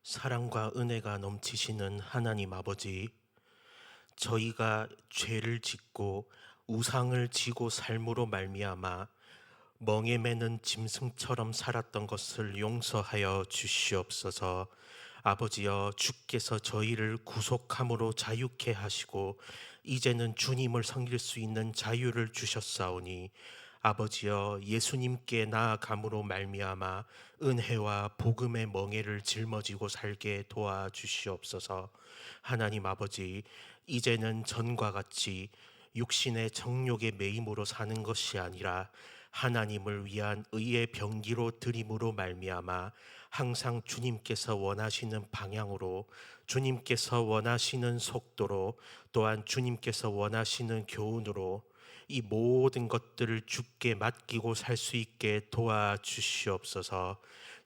사랑과 은혜가 넘치시는 하나님 아버지, 저희가 죄를 짓고 우상을 지고 삶으로 말미암아 멍에 매는 짐승처럼 살았던 것을 용서하여 주시옵소서. 아버지여, 주께서 저희를 구속함으로 자유케 하시고 이제는 주님을 섬길 수 있는 자유를 주셨사오니, 아버지여, 예수님께 나아감으로 말미암아 은혜와 복음의 멍에를 짊어지고 살게 도와주시옵소서. 하나님 아버지, 이제는 전과 같이 육신의 정욕의 매임으로 사는 것이 아니라 하나님을 위한 의의 병기로 드림으로 말미암아 항상 주님께서 원하시는 방향으로, 주님께서 원하시는 속도로, 또한 주님께서 원하시는 교훈으로 이 모든 것들을 주께 맡기고 살 수 있게 도와주시옵소서.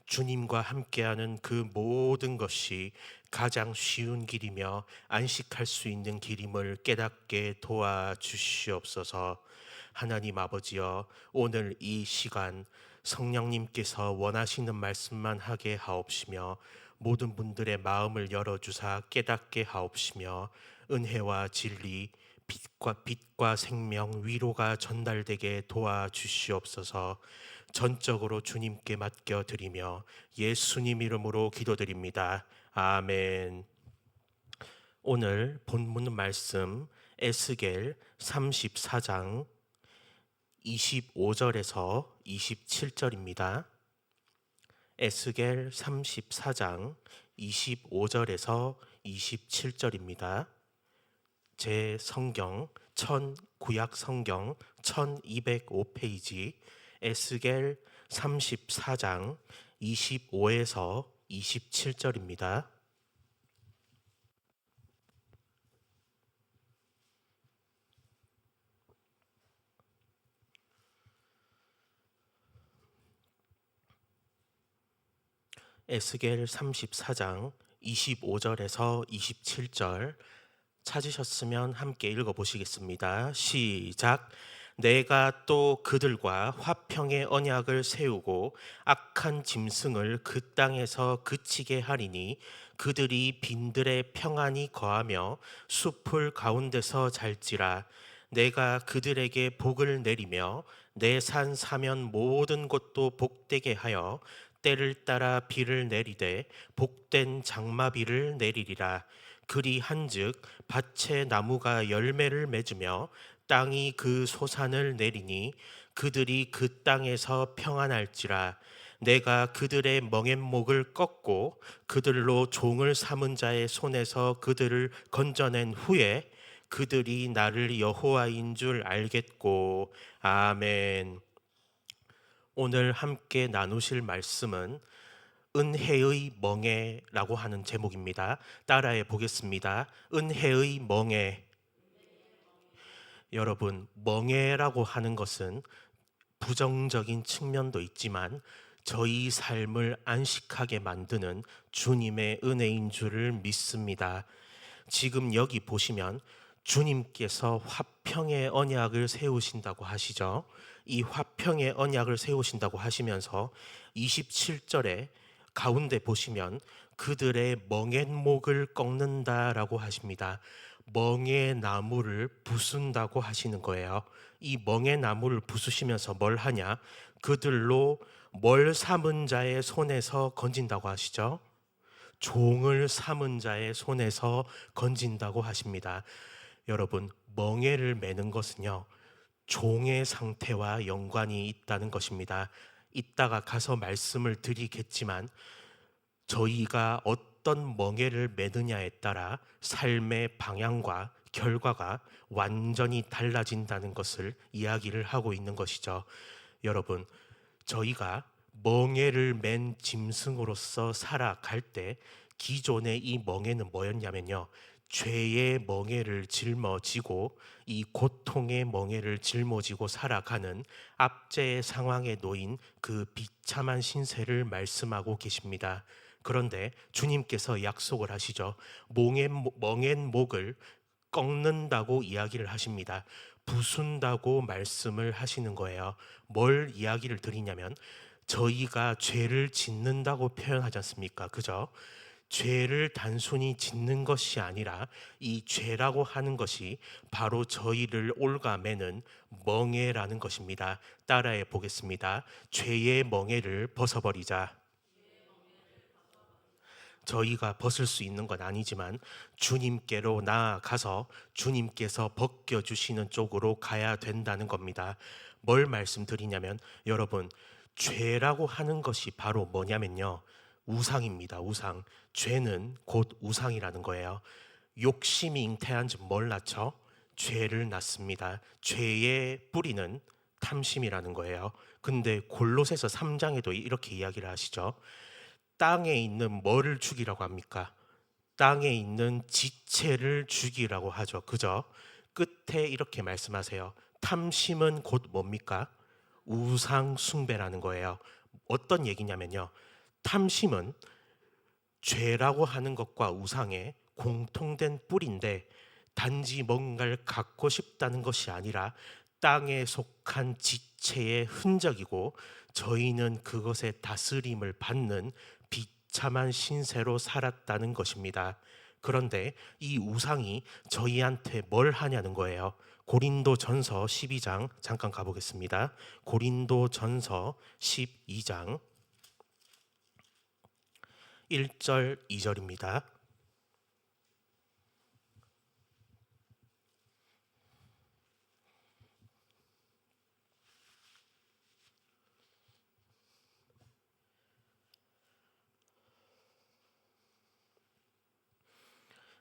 주님과 함께하는 그 모든 것이 가장 쉬운 길이며 안식할 수 있는 길임을 깨닫게 도와주시옵소서. 하나님 아버지여, 오늘 이 시간 성령님께서 원하시는 말씀만 하게 하옵시며 모든 분들의 마음을 열어주사 깨닫게 하옵시며 은혜와 진리, 빛과 생명, 위로가 전달되게 도와주시옵소서. 전적으로 주님께 맡겨드리며 예수님 이름으로 기도드립니다. 아멘. 오늘 본문 말씀 에스겔 34장 25절에서 27절입니다. 에스겔 34장 25절에서 27절입니다. 제 성경 구약 성경 1205페이지 에스겔 34장 25에서 27절입니다. 에스겔 34장 25절에서 27절 찾으셨으면 함께 읽어보시겠습니다. 시작. 내가 또 그들과 화평의 언약을 세우고 악한 짐승을 그 땅에서 그치게 하리니 그들이 빈들에 평안히 거하며 숲을 가운데서 잘지라. 내가 그들에게 복을 내리며 내 산 사면 모든 곳도 복되게 하여 때를 따라 비를 내리되 복된 장마비를 내리리라. 그리 한즉 밭의 나무가 열매를 맺으며 땅이 그 소산을 내리니 그들이 그 땅에서 평안할지라. 내가 그들의 멍에목을 꺾고 그들로 종을 삼은 자의 손에서 그들을 건져낸 후에 그들이 나를 여호와인 줄 알겠고. 아멘. 오늘 함께 나누실 말씀은 은혜의 멍에라고 하는 제목입니다. 따라해 보겠습니다. 은혜의 멍에. 여러분, 멍에라고 하는 것은 부정적인 측면도 있지만 저희 삶을 안식하게 만드는 주님의 은혜인 줄을 믿습니다. 지금 여기 보시면 주님께서 화평의 언약을 세우신다고 하시죠. 이 화평의 언약을 세우신다고 하시면서 27절에 가운데 보시면 그들의 멍에목을 꺾는다라고 하십니다. 멍에나무를 부순다고 하시는 거예요. 이 멍에나무를 부수시면서 뭘 하냐? 그들로 뭘 삼은 자의 손에서 건진다고 하시죠. 종을 삼은 자의 손에서 건진다고 하십니다. 여러분, 멍에를 매는 것은요, 종의 상태와 연관이 있다는 것입니다. 이따가 가서 말씀을 드리겠지만 저희가 어떤 멍에를 매느냐에 따라 삶의 방향과 결과가 완전히 달라진다는 것을 이야기를 하고 있는 것이죠. 여러분, 저희가 멍에를 맨 짐승으로서 살아갈 때 기존의 이 멍에는 뭐였냐면요, 죄의 멍에를 짊어지고 이 고통의 멍에를 짊어지고 살아가는 압제의 상황에 놓인 그 비참한 신세를 말씀하고 계십니다. 그런데 주님께서 약속을 하시죠. 멍엔 목을 꺾는다고 이야기를 하십니다. 부순다고 말씀을 하시는 거예요. 뭘 이야기를 드리냐면 저희가 죄를 짓는다고 표현하지 않습니까? 그죠? 죄를 단순히 짓는 것이 아니라 이 죄라고 하는 것이 바로 저희를 올가매는 멍에라는 것입니다. 따라해 보겠습니다. 죄의 멍에를 벗어버리자. 저희가 벗을 수 있는 건 아니지만 주님께로 나아가서 주님께서 벗겨주시는 쪽으로 가야 된다는 겁니다. 뭘 말씀드리냐면 여러분, 죄라고 하는 것이 바로 뭐냐면요, 우상입니다. 우상. 죄는 곧 우상이라는 거예요. 욕심이 잉태한 즉 뭘 낳죠? 죄를 낳습니다. 죄의 뿌리는 탐심이라는 거예요. 근데 골로새서 3장에도 이렇게 이야기를 하시죠. 땅에 있는 뭐를 죽이라고 합니까? 땅에 있는 지체를 죽이라고 하죠. 그죠? 끝에 이렇게 말씀하세요. 탐심은 곧 뭡니까? 우상 숭배라는 거예요. 어떤 얘기냐면요, 탐심은 죄라고 하는 것과 우상의 공통된 뿌리인데 단지 뭔가를 갖고 싶다는 것이 아니라 땅에 속한 지체의 흔적이고 저희는 그것의 다스림을 받는 비참한 신세로 살았다는 것입니다. 그런데 이 우상이 저희한테 뭘 하냐는 거예요. 고린도전서 12장 잠깐 가보겠습니다. 고린도전서 12장 1절 2절입니다.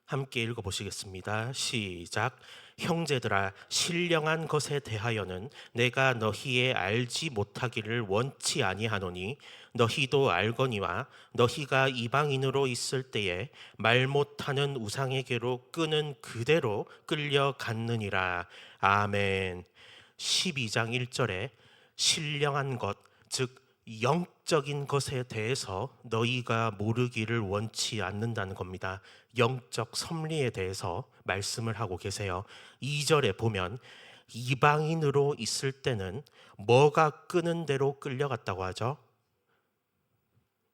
함께 읽어보시겠습니다. 시작. 형제들아, 신령한 것에 대하여는 내가 너희의 알지 못하기를 원치 아니하노니 너희도 알거니와 너희가 이방인으로 있을 때에 말 못하는 우상에게로 끄는 그대로 끌려갔느니라. 아멘. 12장 1절에 신령한 것, 즉 영적인 것에 대해서 너희가 모르기를 원치 않는다는 겁니다. 영적 섭리에 대해서 말씀을 하고 계세요. 2절에 보면 이방인으로 있을 때는 뭐가 끄는 대로 끌려갔다고 하죠?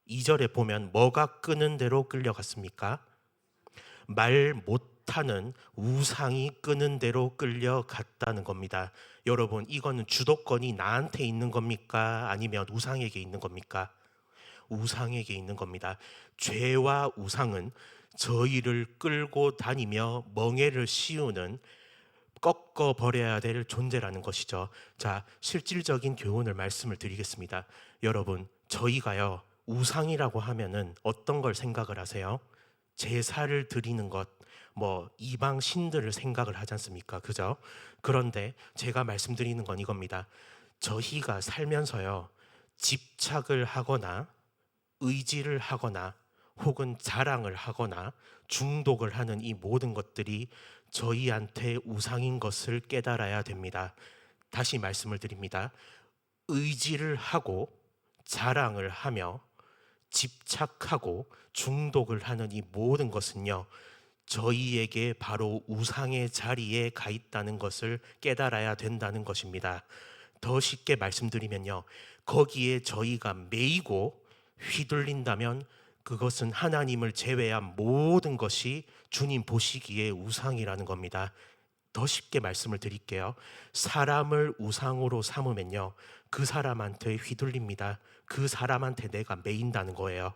2절에 보면 뭐가 끄는 대로 끌려갔습니까? 말 못하는 우상이 끄는 대로 끌려갔다는 겁니다. 여러분, 이거는 주도권이 나한테 있는 겁니까? 아니면 우상에게 있는 겁니까? 우상에게 있는 겁니다. 죄와 우상은 저희를 끌고 다니며 멍에를 씌우는, 꺾어 버려야 될 존재라는 것이죠. 자, 실질적인 교훈을 말씀을 드리겠습니다. 여러분, 저희가요, 우상이라고 하면은 어떤 걸 생각을 하세요? 제사를 드리는 것, 뭐 이방 신들을 생각을 하지 않습니까? 그죠? 그런데 제가 말씀드리는 건 이겁니다. 저희가 살면서요, 집착을 하거나 의지를 하거나 혹은 자랑을 하거나 중독을 하는 이 모든 것들이 저희한테 우상인 것을 깨달아야 됩니다. 다시 말씀을 드립니다. 의지를 하고 자랑을 하며 집착하고 중독을 하는 이 모든 것은요, 저희에게 바로 우상의 자리에 가 있다는 것을 깨달아야 된다는 것입니다. 더 쉽게 말씀드리면요, 거기에 저희가 매이고 휘둘린다면 그것은 하나님을 제외한 모든 것이 주님 보시기에 우상이라는 겁니다. 더 쉽게 말씀을 드릴게요. 사람을 우상으로 삼으면요, 그 사람한테 휘둘립니다. 그 사람한테 내가 매인다는 거예요.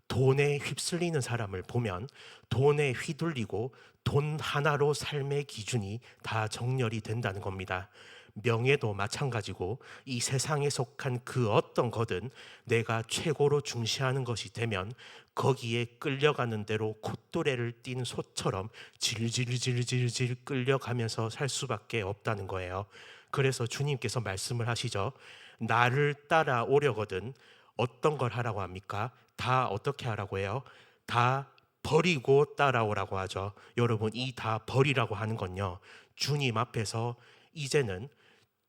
돈에 휩쓸리는 사람을 보면 돈에 휘둘리고 돈 하나로 삶의 기준이 다 정렬이 된다는 겁니다. 명예도 마찬가지고 이 세상에 속한 그 어떤 것은 내가 최고로 중시하는 것이 되면 거기에 끌려가는 대로 콧노래를 띤 소처럼 질질질질질 끌려가면서 살 수밖에 없다는 거예요. 그래서 주님께서 말씀을 하시죠. 나를 따라오려거든 어떤 걸 하라고 합니까? 다 어떻게 하라고 해요? 다 버리고 따라오라고 하죠. 여러분, 이 다 버리라고 하는 건요, 주님 앞에서 이제는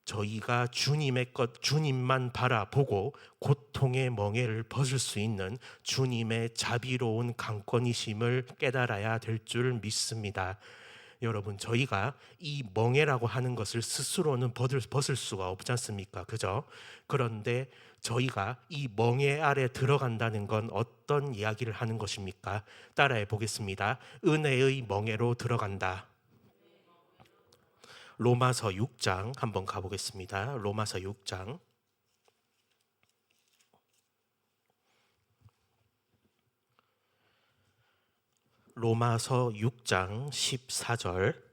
저희가 주님의 것, 주님만 바라보고 고통의 멍에를 벗을 수 있는 주님의 자비로운 강권이심을 깨달아야 될 줄 믿습니다. 여러분, 저희가 이 멍에라고 하는 것을 스스로는 벗을 수가 없지 않습니까? 그죠? 그런데 저희가 이 멍에 아래 들어간다는 건 어떤 이야기를 하는 것입니까? 따라해 보겠습니다. 은혜의 멍에로 들어간다. 로마서 6장 한번 가보겠습니다. 로마서 6장. 로마서 6장 14절.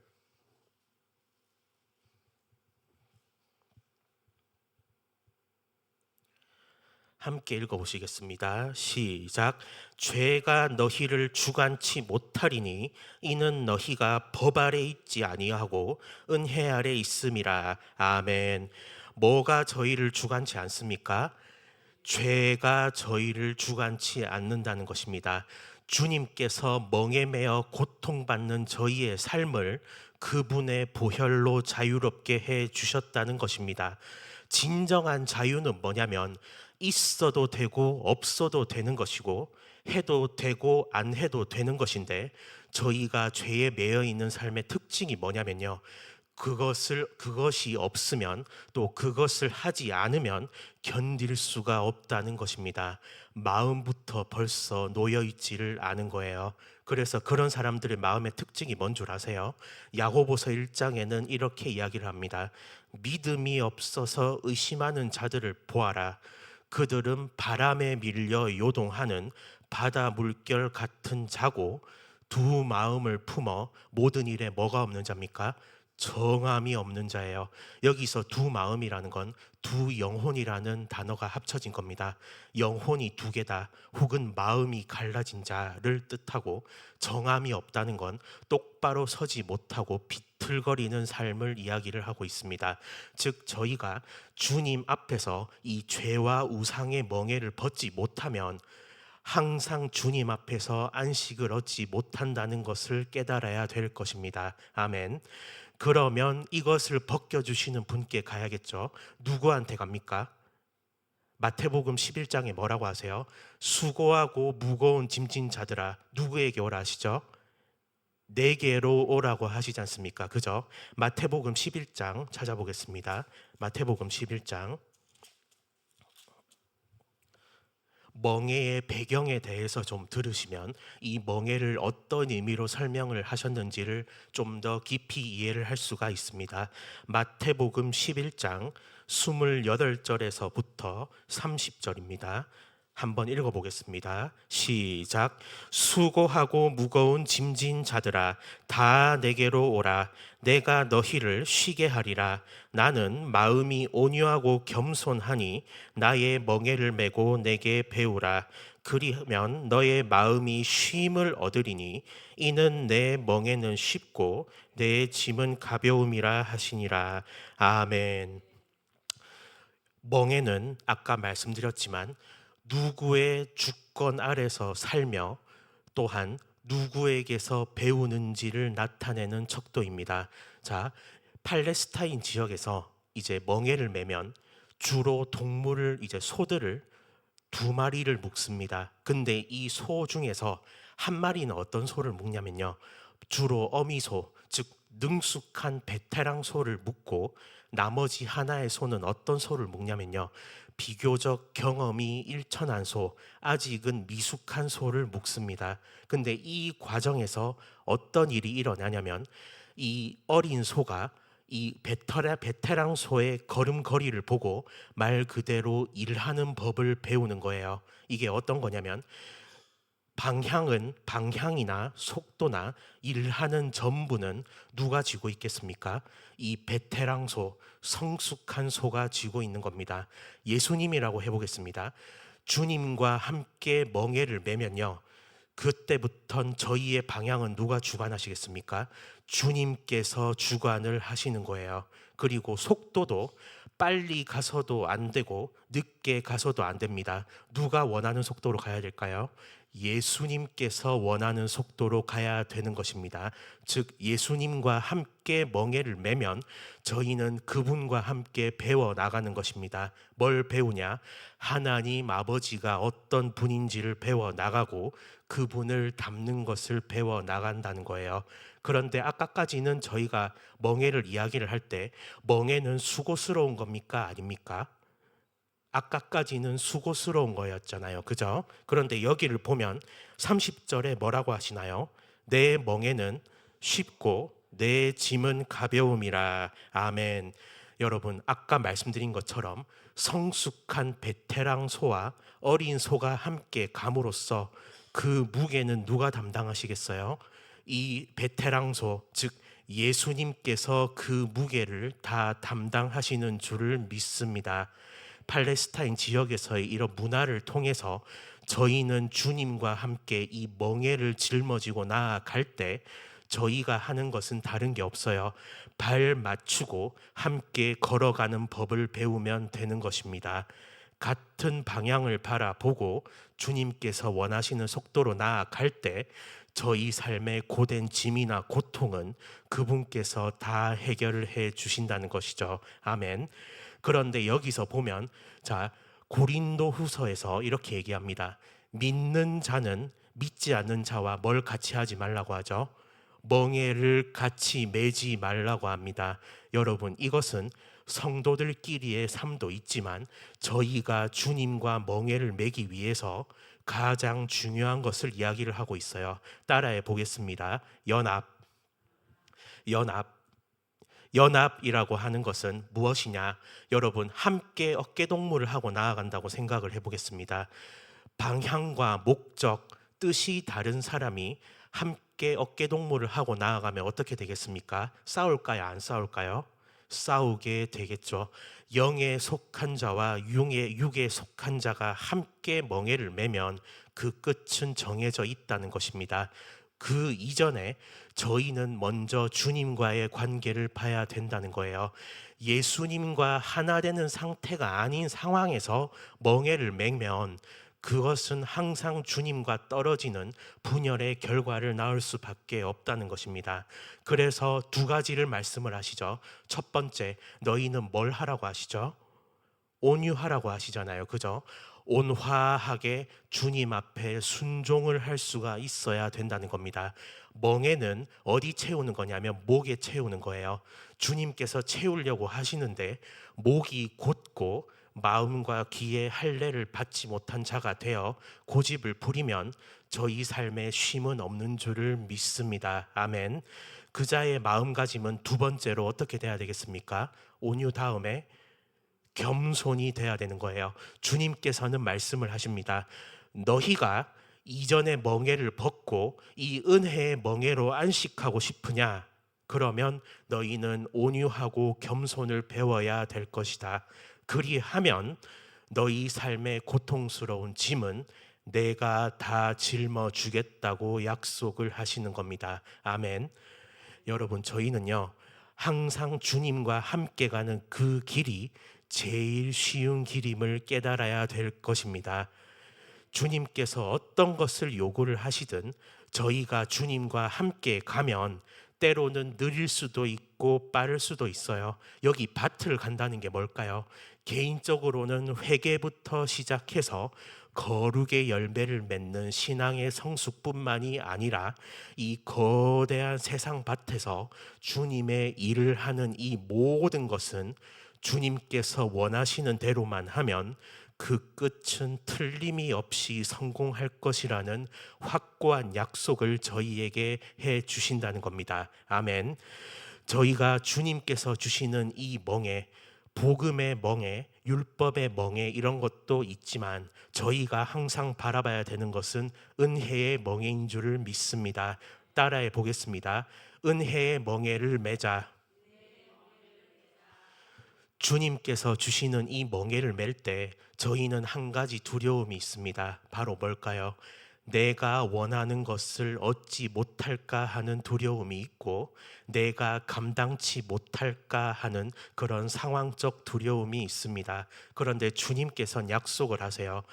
함께 읽어보시겠습니다. 시작. 죄가 너희를 주관치 못하리니 이는 너희가 법 아래 있지 아니하고 은혜 아래 있음이라. 아멘. 뭐가 저희를 주관치 않습니까? 죄가 저희를 주관치 않는다는 것입니다. 주님께서 멍에 매어 고통받는 저희의 삶을 그분의 보혈로 자유롭게 해 주셨다는 것입니다. 진정한 자유는 뭐냐면 있어도 되고 없어도 되는 것이고 해도 되고 안 해도 되는 것인데, 저희가 죄에 매여 있는 삶의 특징이 뭐냐면요, 그것이 없으면, 또 그것을 하지 않으면 견딜 수가 없다는 것입니다. 마음부터 벌써 놓여 있지를 않은 거예요. 그래서 그런 사람들의 마음의 특징이 뭔 줄 아세요? 야고보서 1장에는 이렇게 이야기를 합니다. 믿음이 없어서 의심하는 자들을 보아라. 그들은 바람에 밀려 요동하는 바다 물결 같은 자고 두 마음을 품어 모든 일에 뭐가 없는 자입니까? 정함이 없는 자예요. 여기서 두 마음이라는 건 두 영혼이라는 단어가 합쳐진 겁니다. 영혼이 두 개다, 혹은 마음이 갈라진 자를 뜻하고, 정함이 없다는 건 똑바로 서지 못하고 비틀거리는 삶을 이야기를 하고 있습니다. 즉, 저희가 주님 앞에서 이 죄와 우상의 멍에를 벗지 못하면 항상 주님 앞에서 안식을 얻지 못한다는 것을 깨달아야 될 것입니다. 아멘. 그러면 이것을 벗겨주시는 분께 가야겠죠. 누구한테 갑니까? 마태복음 11장에 뭐라고 하세요? 수고하고 무거운 짐진 자들아, 누구에게 오라 하시죠? 내게로 오라고 하시지 않습니까? 그죠? 마태복음 11장 찾아보겠습니다. 마태복음 11장. 멍에의 배경에 대해서 좀 들으시면 이 멍에를 어떤 의미로 설명을 하셨는지를 좀 더 깊이 이해를 할 수가 있습니다. 마태복음 11장 28절에서부터 30절입니다. 한번 읽어보겠습니다. 시작. 수고하고 무거운 짐진 자들아, 다 내게로 오라. 내가 너희를 쉬게 하리라. 나는 마음이 온유하고 겸손하니 나의 멍에를 메고 내게 배우라. 그리하면 너의 마음이 쉼을 얻으리니 이는 내 멍에는 쉽고 내 짐은 가벼움이라 하시니라. 아멘. 멍에는 아까 말씀드렸지만 누구의 주권 아래서 살며 또한 누구에게서 배우는지를 나타내는 척도입니다. 자, 팔레스타인 지역에서 이제 멍에를 매면 주로 동물을, 이제 소들을 두 마리를 묶습니다. 근데 이 소 중에서 한 마리는 어떤 소를 묶냐면요, 주로 어미소, 즉 능숙한 베테랑 소를 묶고, 나머지 하나의 소는 어떤 소를 묶냐면요, 비교적 경험이 일천한 소, 아직은 미숙한 소를 묶습니다. 근데 이 과정에서 어떤 일이 일어나냐면, 이 어린 소가 이 베테랑 소의 걸음걸이를 보고 말 그대로 일하는 법을 배우는 거예요. 이게 어떤 거냐면, 방향이나 속도나 일하는 전부는 누가 쥐고 있겠습니까? 이 베테랑 소, 성숙한 소가 쥐고 있는 겁니다. 예수님이라고 해보겠습니다. 주님과 함께 멍에를 매면요, 그때부턴 저희의 방향은 누가 주관하시겠습니까? 주님께서 주관을 하시는 거예요. 그리고 속도도 빨리 가서도 안 되고 늦게 가서도 안 됩니다. 누가 원하는 속도로 가야 될까요? 예수님께서 원하는 속도로 가야 되는 것입니다. 즉 예수님과 함께 멍에를 매면 저희는 그분과 함께 배워 나가는 것입니다. 뭘 배우냐? 하나님 아버지가 어떤 분인지를 배워 나가고 그분을 닮는 것을 배워 나간다는 거예요. 그런데 아까까지는 저희가 멍에를 이야기를 할 때 멍에는 수고스러운 겁니까? 아닙니까? 아까까지는 수고스러운 거였잖아요. 그죠? 그런데 여기를 보면 30절에 뭐라고 하시나요? 내 멍에는 쉽고 내 짐은 가벼움이라. 아멘. 여러분, 아까 말씀드린 것처럼 성숙한 베테랑 소와 어린 소가 함께 감으로써 그 무게는 누가 담당하시겠어요? 이 베테랑 소, 즉 예수님께서 그 무게를 다 담당하시는 줄을 믿습니다. 팔레스타인 지역에서의 이런 문화를 통해서 저희는 주님과 함께 이 멍에를 짊어지고 나아갈 때 저희가 하는 것은 다른 게 없어요. 발 맞추고 함께 걸어가는 법을 배우면 되는 것입니다. 같은 방향을 바라보고 주님께서 원하시는 속도로 나아갈 때 저희 삶의 고된 짐이나 고통은 그분께서 다 해결을 해 주신다는 것이죠. 아멘. 그런데 여기서 보면 자 고린도후서에서 이렇게 얘기합니다. 믿는 자는 믿지 않는 자와 뭘 같이 하지 말라고 하죠. 멍에를 같이 매지 말라고 합니다. 여러분, 이것은 성도들끼리의 삶도 있지만 저희가 주님과 멍에를 매기 위해서 가장 중요한 것을 이야기를 하고 있어요. 따라해 보겠습니다. 연합. 연합이라고 하는 것은 무엇이냐? 여러분, 함께 어깨동무를 하고 나아간다고 생각을 해보겠습니다. 방향과 목적, 뜻이 다른 사람이 함께 어깨동무를 하고 나아가면 어떻게 되겠습니까? 싸울까요? 안 싸울까요? 싸우게 되겠죠. 영에 속한 자와 육에 속한 자가 함께 멍에를 매면 그 끝은 정해져 있다는 것입니다. 그 이전에 저희는 먼저 주님과의 관계를 봐야 된다는 거예요. 예수님과 하나 되는 상태가 아닌 상황에서 멍에를 매면 그것은 항상 주님과 떨어지는 분열의 결과를 낳을 수밖에 없다는 것입니다. 그래서 두 가지를 말씀을 하시죠. 첫 번째, 너희는 뭘 하라고 하시죠? 온유하라고 하시잖아요. 그죠? 온화하게 주님 앞에 순종을 할 수가 있어야 된다는 겁니다. 멍에는 어디 채우는 거냐면 목에 채우는 거예요. 주님께서 채우려고 하시는데 목이 곧고 마음과 귀에 할례를 받지 못한 자가 되어 고집을 부리면 저희 삶에 쉼은 없는 줄을 믿습니다. 아멘. 그 자의 마음가짐은 두 번째로 어떻게 돼야 되겠습니까? 온유 다음에 겸손이 돼야 되는 거예요. 주님께서는 말씀을 하십니다. 너희가 이전의 멍에를 벗고 이 은혜의 멍에로 안식하고 싶으냐? 그러면 너희는 온유하고 겸손을 배워야 될 것이다. 그리하면 너희 삶의 고통스러운 짐은 내가 다 짊어 주겠다고 약속을 하시는 겁니다. 아멘. 여러분, 저희는요 항상 주님과 함께 가는 그 길이 제일 쉬운 길임을 깨달아야 될 것입니다. 주님께서 어떤 것을 요구를 하시든 저희가 주님과 함께 가면 때로는 느릴 수도 있고 빠를 수도 있어요. 여기 밭을 간다는 게 뭘까요? 개인적으로는 회개부터 시작해서 거룩의 열매를 맺는 신앙의 성숙뿐만이 아니라 이 거대한 세상 밭에서 주님의 일을 하는 이 모든 것은 주님께서 원하시는 대로만 하면 그 끝은 틀림이 없이 성공할 것이라는 확고한 약속을 저희에게 해 주신다는 겁니다. 아멘. 저희가 주님께서 주시는 이 멍에, 복음의 멍에, 율법의 멍에 이런 것도 있지만 저희가 항상 바라봐야 되는 것은 은혜의 멍에인 줄을 믿습니다. 따라해 보겠습니다. 은혜의 멍에를 매자. 주님께서 주시는 이 멍에를 맬 때 저희는 한 가지 두려움이 있습니다. 바로 뭘까요? 내가 원하는 것을 얻지 못할까 하는 두려움이 있고 내가 감당치 못할까 하는 그런 상황적 두려움이 있습니다. 그런데 주님께서는 약속을 하세요.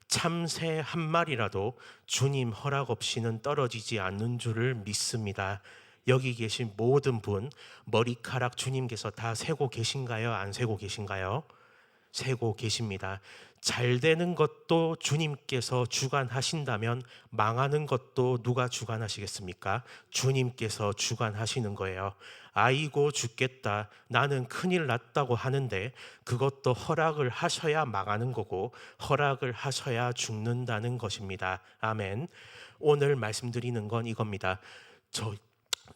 참새 한 마리라도 주님 허락 없이는 떨어지지 않는 줄을 믿습니다. 여기 계신 모든 분 머리카락 주님께서 다 세고 계신가요? 안 세고 계신가요? 세고 계십니다. 잘 되는 것도 주님께서 주관하신다면 망하는 것도 누가 주관하시겠습니까? 주님께서 주관하시는 거예요. 아이고 죽겠다, 나는 큰일 났다고 하는데 그것도 허락을 하셔야 망하는 거고 허락을 하셔야 죽는다는 것입니다. 아멘. 오늘 말씀드리는 건 이겁니다.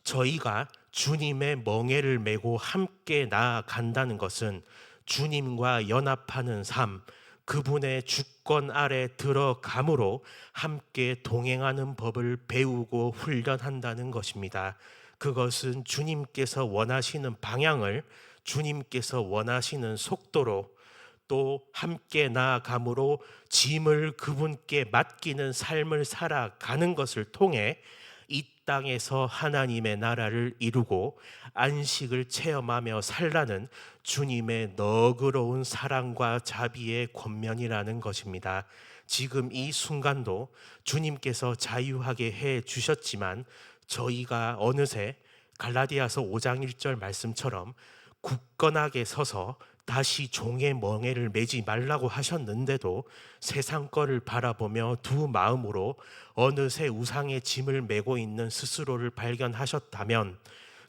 저희가 주님의 멍에를 메고 함께 나아간다는 것은 주님과 연합하는 삶, 그분의 주권 아래 들어감으로 함께 동행하는 법을 배우고 훈련한다는 것입니다. 그것은 주님께서 원하시는 방향을 주님께서 원하시는 속도로 또 함께 나아감으로 짐을 그분께 맡기는 삶을 살아가는 것을 통해 이 땅에서 하나님의 나라를 이루고 안식을 체험하며 살라는 주님의 너그러운 사랑과 자비의 권면이라는 것입니다. 지금 이 순간도 주님께서 자유하게 해 주셨지만 저희가 어느새 갈라디아서 5장 1절 말씀처럼 굳건하게 서서 다시 종의 멍에를 매지 말라고 하셨는데도 세상 거를 바라보며 두 마음으로 어느새 우상의 짐을 메고 있는 스스로를 발견하셨다면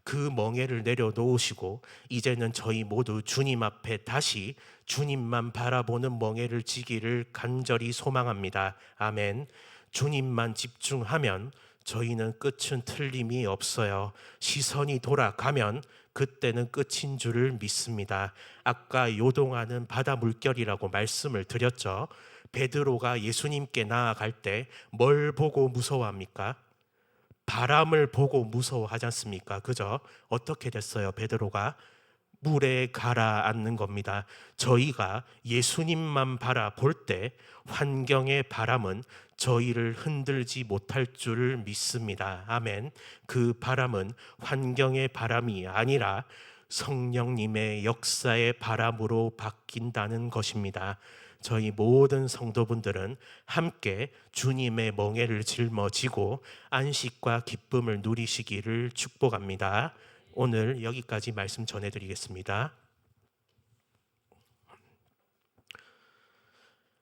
그 멍에를 내려놓으시고 이제는 저희 모두 주님 앞에 다시 주님만 바라보는 멍에를 지기를 간절히 소망합니다. 아멘. 주님만 집중하면 저희는 끝은 틀림이 없어요. 시선이 돌아가면 그때는 끝인 줄을 믿습니다. 아까 요동하는 바다 물결이라고 말씀을 드렸죠. 베드로가 예수님께 나아갈 때 뭘 보고 무서워합니까? 바람을 보고 무서워하지 않습니까? 그죠? 어떻게 됐어요? 베드로가 물에 가라앉는 겁니다. 저희가 예수님만 바라볼 때 환경의 바람은 저희를 흔들지 못할 줄을 믿습니다. 아멘. 그 바람은 환경의 바람이 아니라 성령님의 역사의 바람으로 바뀐다는 것입니다. 저희 모든 성도분들은 함께 주님의 멍에를 짊어지고 안식과 기쁨을 누리시기를 축복합니다. 오늘 여기까지 말씀 전해드리겠습니다.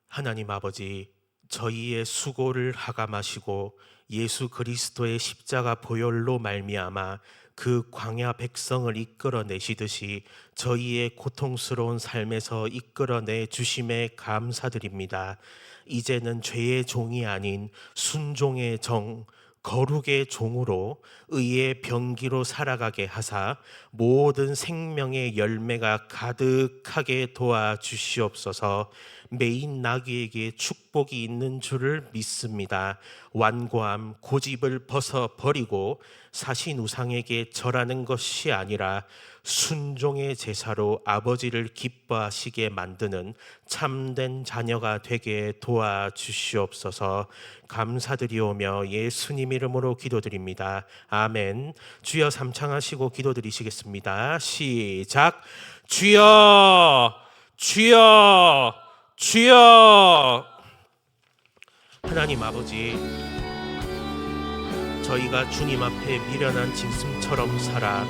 하나님 아버지, 저희의 수고를 하감하시고 예수 그리스도의 십자가 보혈로 말미암아 그 광야 백성을 이끌어내시듯이 저희의 고통스러운 삶에서 이끌어내 주심에 감사드립니다. 이제는 죄의 종이 아닌 순종의 정, 거룩의 종으로 의의 병기로 살아가게 하사 모든 생명의 열매가 가득하게 도와주시옵소서. 매인 나귀에게 축복이 있는 줄을 믿습니다. 완고함, 고집을 벗어버리고 사신 우상에게 절하는 것이 아니라 순종의 제사로 아버지를 기뻐하시게 만드는 참된 자녀가 되게 도와주시옵소서. 감사드리오며 예수님 이름으로 기도드립니다. 아멘. 주여 삼창하시고 기도드리시겠습니다. 시작. 주여, 주여, 주여. 하나님 아버지, 저희가 주님 앞에 미련한 짐승처럼 살아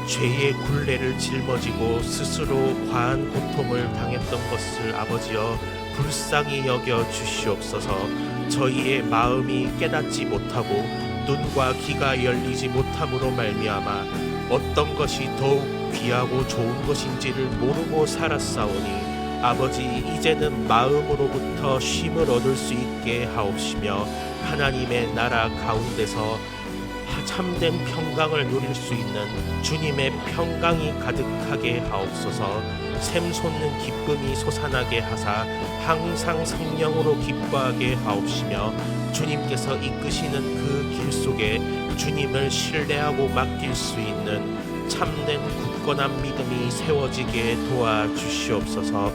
죄의 굴레를 짊어지고 스스로 과한 고통을 당했던 것을 아버지여 불쌍히 여겨 주시옵소서. 저희의 마음이 깨닫지 못하고 눈과 귀가 열리지 못함으로 말미암아 어떤 것이 더욱 귀하고 좋은 것인지를 모르고 살았사오니 아버지, 이제는 마음으로부터 쉼을 얻을 수 있게 하옵시며 하나님의 나라 가운데서 참된 평강을 누릴 수 있는 주님의 평강이 가득하게 하옵소서. 샘솟는 기쁨이 솟아나게 하사 항상 성령으로 기뻐하게 하옵시며 주님께서 이끄시는 그 길 속에 주님을 신뢰하고 맡길 수 있는 참된 굳건한 믿음이 세워지게 도와주시옵소서.